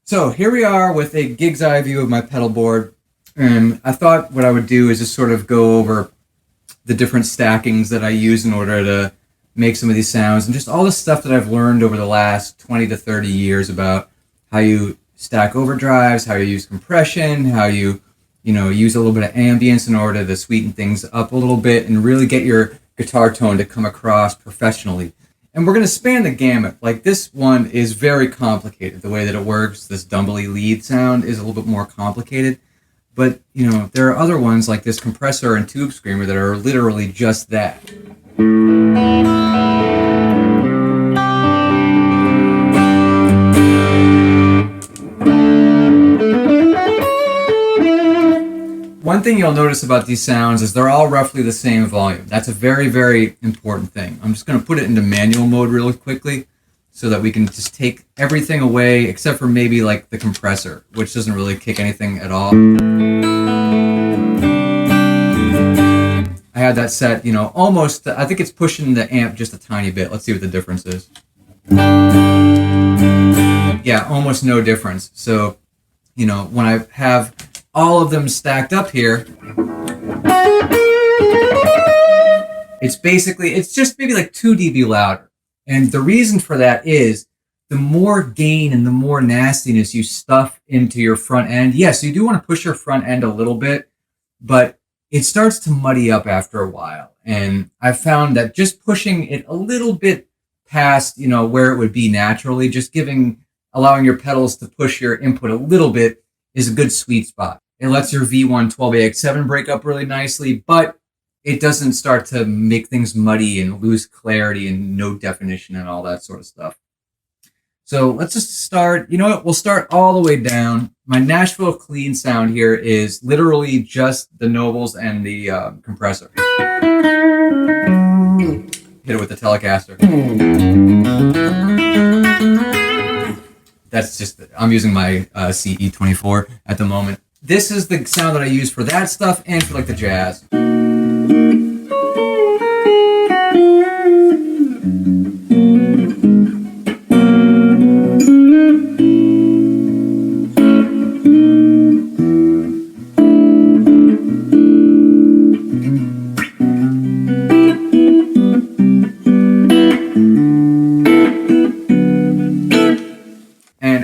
So here we are with a gig's eye view of my pedal board, and I thought what I would do is just sort of go over the different stackings that I use in order to make some of these sounds, and just all the stuff that I've learned over the last 20 to 30 years about how you stack overdrives, how you use compression, how you use a little bit of ambience in order to sweeten things up a little bit and really get your guitar tone to come across professionally. And we're going to span the gamut. Like, this one is very complicated. The way that it works, this dumbly lead sound is a little bit more complicated. But, there are other ones like this compressor and tube screamer that are literally just that. One thing you'll notice about these sounds is they're all roughly the same volume. That's a very, very important thing. I'm just going to put it into manual mode really quickly so that we can just take everything away except for maybe like the compressor, which doesn't really kick anything at all. I had that set, almost, I think it's pushing the amp just a tiny bit. Let's see what the difference is. Yeah, almost no difference. So, when I have all of them stacked up here, it's just maybe like 2 dB louder. And the reason for that is the more gain and the more nastiness you stuff into your front end. Yes, you do want to push your front end a little bit, but it starts to muddy up after a while. And I've found that just pushing it a little bit past, where it would be naturally, just allowing your pedals to push your input a little bit is a good sweet spot. It lets your V1 12AX7 break up really nicely, but it doesn't start to make things muddy and lose clarity and no definition and all that sort of stuff. So let's just start. You know what? We'll start all the way down. My Nashville clean sound here is literally just the Nobels and the compressor. Hit it with the Telecaster. That's just, I'm using my CE24 at the moment. This is the sound that I use for that stuff and for like the jazz.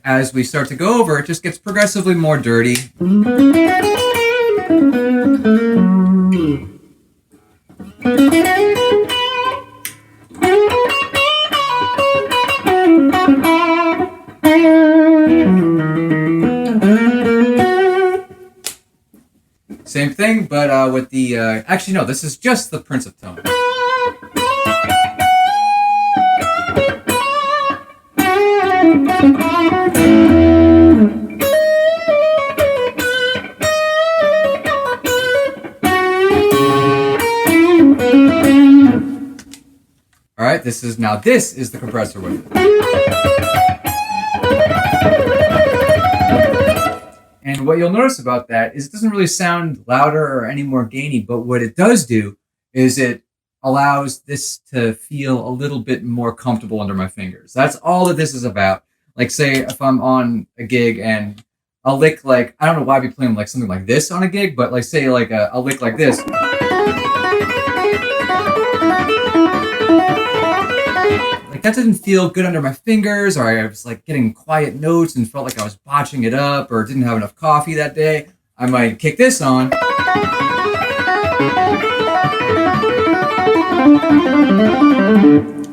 As we start to go over, it just gets progressively more dirty. Same thing, but with the... actually, no, this is just the Prince of Tone. All right, this is the compressor with it. And what you'll notice about that is it doesn't really sound louder or any more gainy, but what it does do is it allows this to feel a little bit more comfortable under my fingers. That's all that this is about. Like, say if I'm on a gig and a lick like, I don't know why I'd be playing like something like this on a gig, but like say like a lick like this. Like, that didn't feel good under my fingers, or I was like getting quiet notes and felt like I was botching it up or didn't have enough coffee that day. I might kick this on.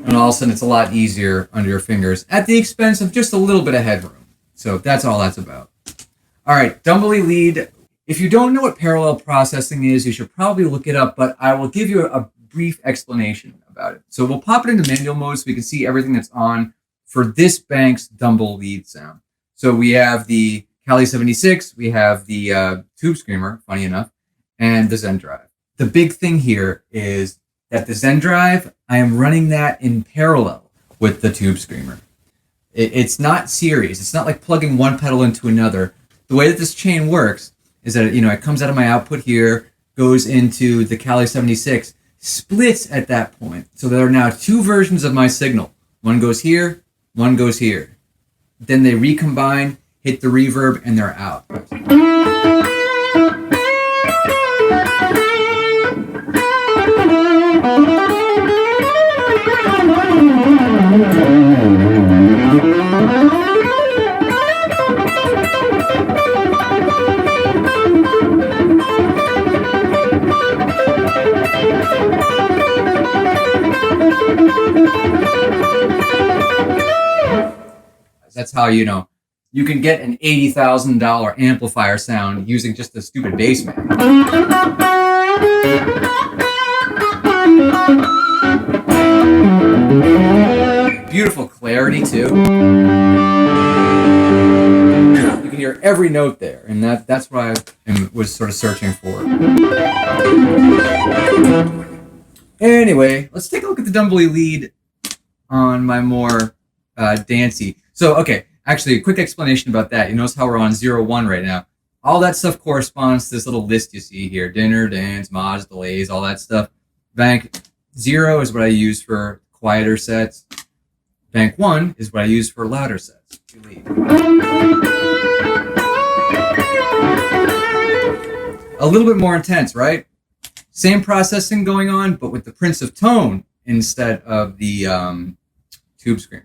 And all of a sudden it's a lot easier under your fingers at the expense of just a little bit of headroom. So that's all that's about. All right, Dumbly lead. If you don't know what parallel processing is, you should probably look it up, but I will give you a brief explanation about it. So we'll pop it into manual mode so we can see everything that's on for this bank's Dumble lead sound. So we have the Cali 76, we have the Tube Screamer, funny enough, and the Zendrive. The big thing here is that the Zendrive, I am running that in parallel with the Tube Screamer. It's not series. It's not like plugging one pedal into another. The way that this chain works is that it comes out of my output here, goes into the Cali 76, splits at that point. So there are now two versions of my signal. One goes here, one goes here. Then they recombine, hit the reverb, and they're out. That's how you can get an $80,000 amplifier sound using just a stupid Bassman. Beautiful clarity too. You can hear every note there, and that's what I was sort of searching for. Anyway, let's take a look at the Dumbly lead on my more dancey. So, okay, actually, a quick explanation about that. You notice how we're on 0-1 right now. All that stuff corresponds to this little list you see here. Dinner, dance, mods, delays, all that stuff. Bank 0 is what I use for quieter sets. Bank 1 is what I use for louder sets. A little bit more intense, right? Same processing going on, but with the Prince of Tone instead of the tube screamer.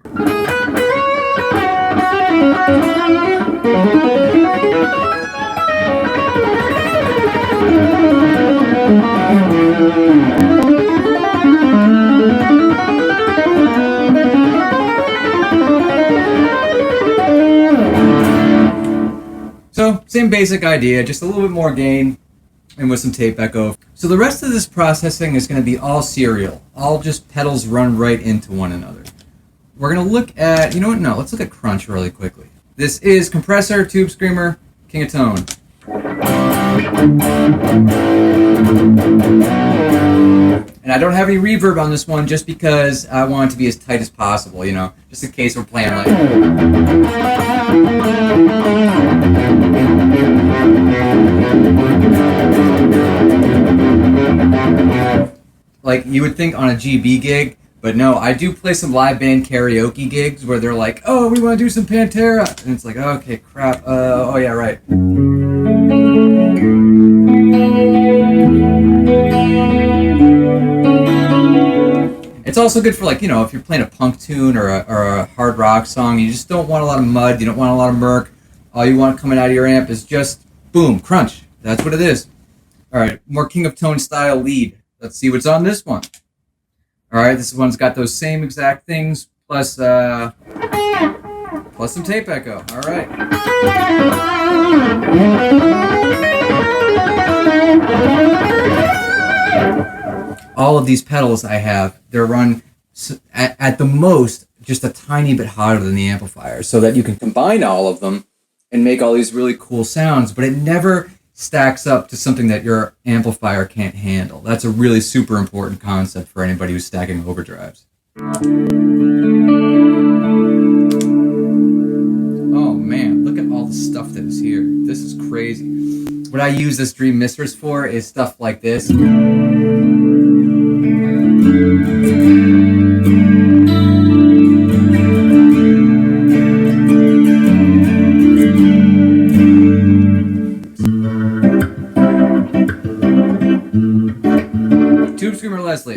So, same basic idea, just a little bit more gain and with some tape echo. So the rest of this processing is going to be all serial, all just pedals run right into one another. We're going to look at, you know what, no, let's look at crunch really quickly. This is compressor, tube screamer, king of tone. And I don't have any reverb on this one just because I want it to be as tight as possible, just in case we're playing like you would think on a GB gig, but no, I do play some live band karaoke gigs where they're like, oh, we want to do some Pantera. And it's like, okay, crap. Oh, yeah, right. It's also good for, like, if you're playing a punk tune or a hard rock song, you just don't want a lot of mud, you don't want a lot of murk. All you want coming out of your amp is just, boom, crunch. That's what it is. All right, more King of Tone style lead. Let's see what's on this one. All right, this one's got those same exact things, plus some tape echo. All right. All of these pedals I have, they're run at the most just a tiny bit hotter than the amplifier, so that you can combine all of them and make all these really cool sounds, but it never stacks up to something that your amplifier can't handle. That's a really super important concept for anybody who's stacking overdrives. Oh man, look at all the stuff that is here. This is crazy. What I use this Dream Mistress for is stuff like this. Tube Screamer Leslie.